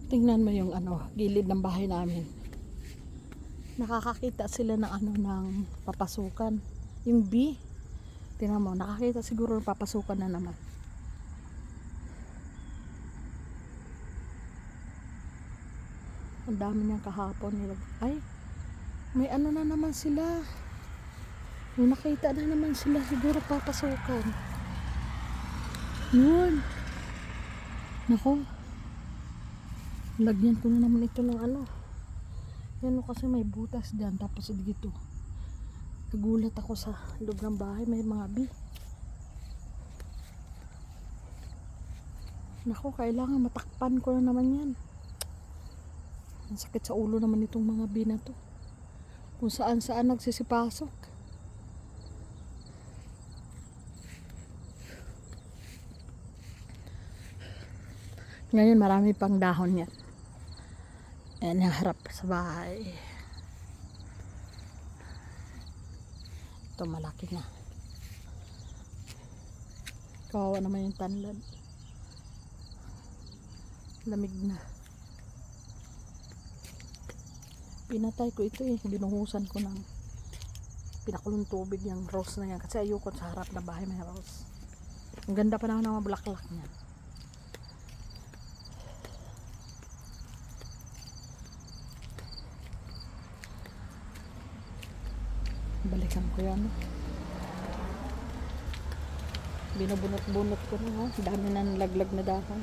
Tingnan mo yung gilid ng bahay namin. Nakakakita sila ng ng papasukan. Yung bee. Tingnan mo, nakakita siguro ng papasukan na naman. Ang dami niyang kahapon nila. Ay, may na naman sila. May nakita na naman sila siguro papasukan. Yun. Nako. Lagyan ko na naman ito ng Yan kasi may butas dyan. Tapos dito. Nagulat ako sa loob ng bahay. May mga bee. Nako, kailangan matakpan ko na naman yan. Ang sakit sa ulo naman itong mga bee na to. Kung saan saan nagsisipasok. Ngayon marami pang dahon yan. Ayan yung harap sa bahay. Ito malaki na. Kawawa naman yung tanlad. Lamig na. Pinatay ko ito binuhusan ko ng pinakulong tubig yung rose na yan. Kasi ayoko sa harap na bahay may rose. Ang ganda pa naman ng mga bulaklak niya. Balikan ko yan. Binubunot-bunot ko na. Dami na nalaglag na dahon.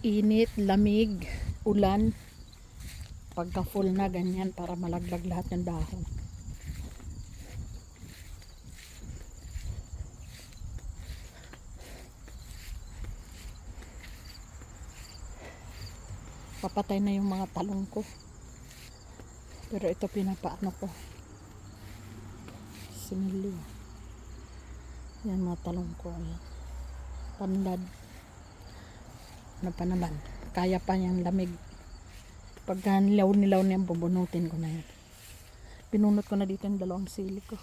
Init, lamig, ulan. Pagka full na ganyan para malaglag lahat ng dahon. Papatay na yung mga talong ko. Pero ito pinapaano ko. Similyo. Yan mga talong ko. Ayan. Panlad. Ano pa naman. Kaya pa niyang lamig. Pagka nilaw-nilaw niyan, bubunutin ko na yan. Pinunot ko na dito yung dalawang sili ko.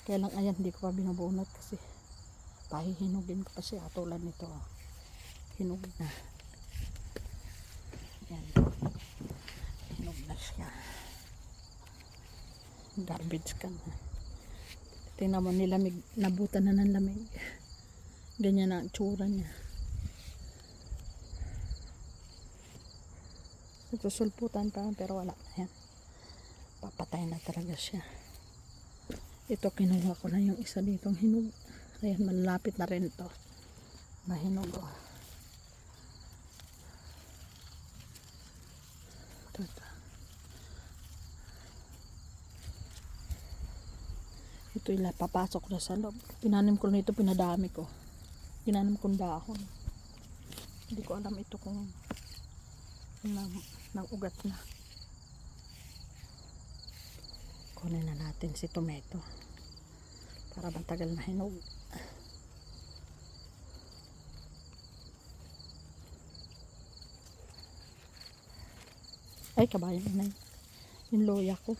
Kaya lang ayan, hindi ko pa binubunot kasi pahihinugin ko pa siya. Tulad nito. Hinug na. Yan. Hinog na siya. Garbage ka na. Tingnan mo nilamig. Nabutan na ng lamig. Ganyan ang tsura niya. Nagsusulputan pa pero wala na yan. Papatay na talaga siya. Ito kinuha ko na yung isa ditong hinog. Ayan, malapit na rin to. Mahinog o. Ito. Ito papasok na sa loob. Pinanim ko na ito, pinadami ko. Pinanim kong dahon. Hindi ko alam ito kung nang ugat na. Kunin na natin si tomato para matagal na hinog. Ay, kabayan na yung loya ko.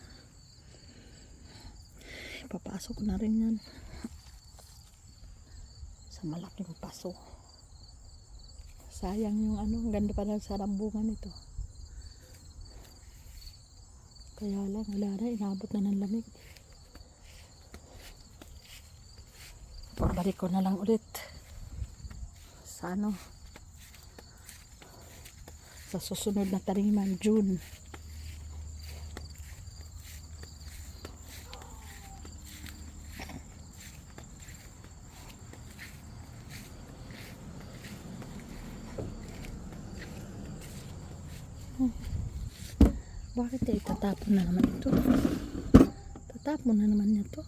Papasok na rin yan sa malaking paso. Sayang yung ang ganda pa lang sa rambungan ito. Kaya lang, wala na, inabot na ng lamig. Pagbalik ko na lang ulit sa sa susunod na taniman, June. Bakit itatapon na naman ito? Tatapon na naman niya to.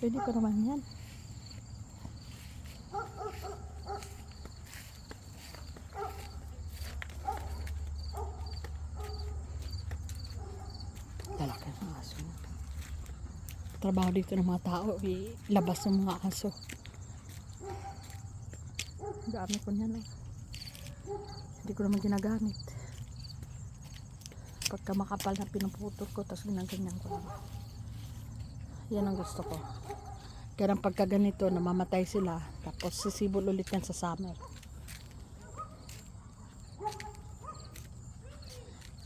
Pwede pa naman yan. Lalaki ng aso. Trabaho dito ng mga tao, ilabas ng mga aso. Dami ko niyan Hindi ko naman ginagamit. Pagka makapal na pinuputol ko, tapos ginaganyan ko lang. Yan ang gusto ko. Kaya ng pagka ganito, namamatay sila. Tapos sisibol ulit yan sa summer.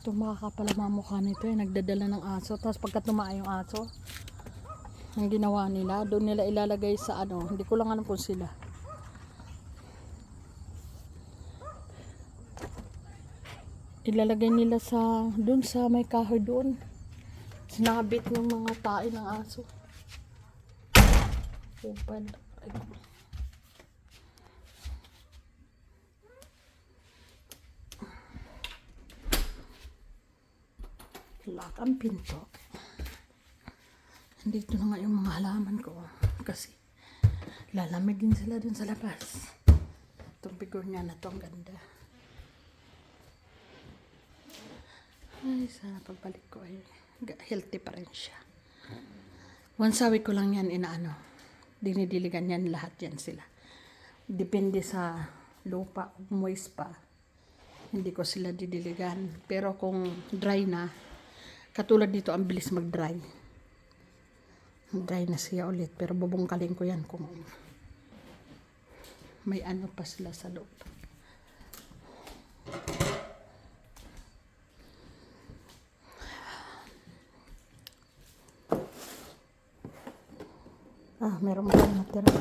Ito makakapal ang mga mukha nito eh. Nagdadala ng aso. Tapos pagka tumaay yung aso, ang ginawa nila, doon nila ilalagay sa ano. Hindi ko lang alam kung sila. Ilalagay nila sa, doon sa may kahoy doon. Sinabit ng mga tae ng aso. Open. Lock ang pinto. Dito na nga yung mga halaman ko. Kasi lalamig din sila dun sa labas. Itong figure niya na to, ang ganda. Ay, sana pagbalik ko ay healthy pa rin siya. Once a week ko lang yan inaano. Dinidiligan yan lahat yan sila. Depende sa lupa, moist pa. Hindi ko sila didiligan. Pero kung dry na, katulad dito ang bilis mag-dry. Dry na siya ulit. Pero bubungkalin ko yan kung may ano pa sila sa loob. Meron pa natira.